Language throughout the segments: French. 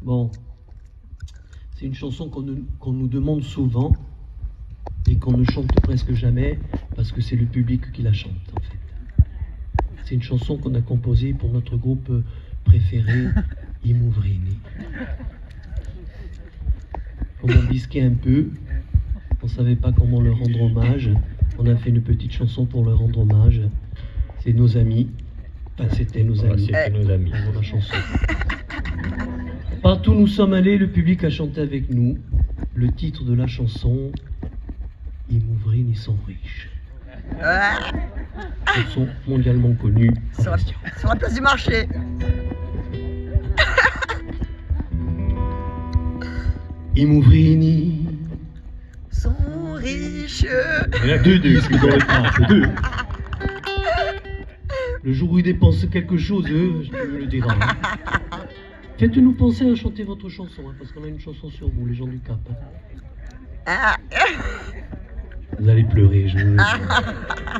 Bon, c'est une chanson qu'on nous demande souvent et qu'on ne chante presque jamais parce que c'est le public qui la chante en fait. C'est une chanson qu'on a composée pour notre groupe préféré, I Mouvrini. On a bisqué un peu, on ne savait pas comment leur rendre hommage. On a fait une petite chanson pour leur rendre hommage. C'est nos amis. Enfin, c'était nos amis. C'était nos amis. Dans la chanson. Partout où nous sommes allés, le public a chanté avec nous. Le titre de la chanson, I Mouvrini sont riches. Chanson mondialement connue. Sur la place du marché. I Mouvrini sont riches. Il y en a deux, dans les trappes, deux. Le jour où ils dépensent quelque chose, je te le dirai. Faites-nous penser à chanter votre chanson, hein, parce qu'on a une chanson sur vous, les gens du Cap. Hein. Vous allez pleurer, je vous le dis.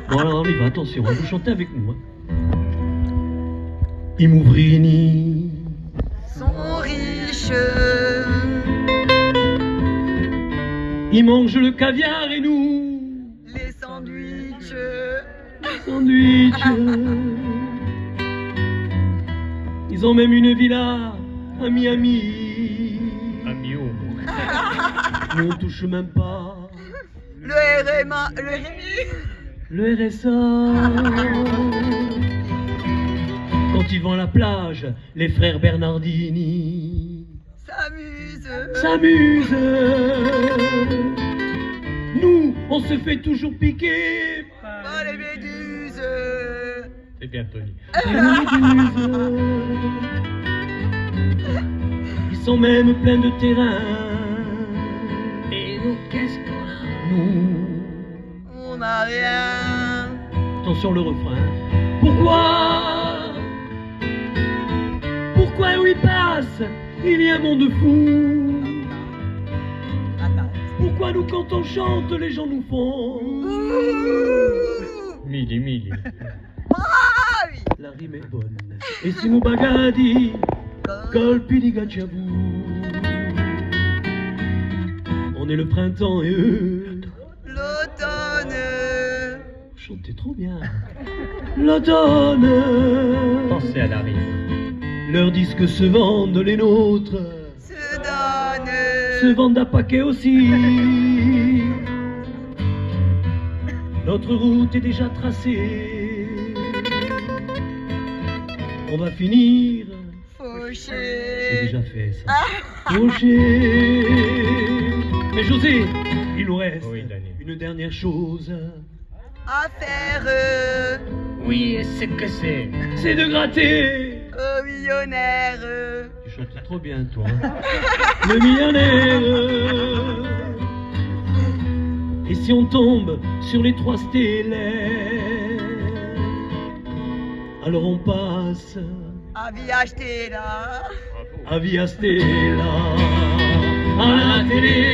Bon alors on y va, attention, vous chantez avec nous. Hein. I Mouvrini sont riches. Ils mangent le caviar et nous les sandwichs. Ils ont même une villa à Miami. À Miami. Nous on touche même pas le RMA, le RSA. Quand ils vont à la plage, les frères Bernardini s'amusent. Nous, on se fait toujours piquer par les méduses. C'est bien Tony. Ils sont même pleins de terrain. Et nous, qu'est-ce qu'on a? Nous, on n'a rien. Attention le refrain. Pourquoi où il passe, il y a un monde fou? Pourquoi nous quand on chante, les gens nous font Mili. La rime est bonne. Et si nous bagadi, colpi di gacciabou. On est le printemps et eux l'automne. Chantez trop bien. L'automne. Pensez à la rime. Leurs disques se vendent, les nôtres se vendent à paquet aussi. Notre route est déjà tracée. On va finir fauché. C'est déjà fait ça. Fauché. Mais José, il nous reste une dernière chose à faire. Oui, et c'est que c'est? C'est de gratter au millionnaire. Tu chantes trop bien toi. Le millionnaire. Et si on tombe sur les 3 stellaires, alors on passe à Via Stella. À Via Stella. À la télé.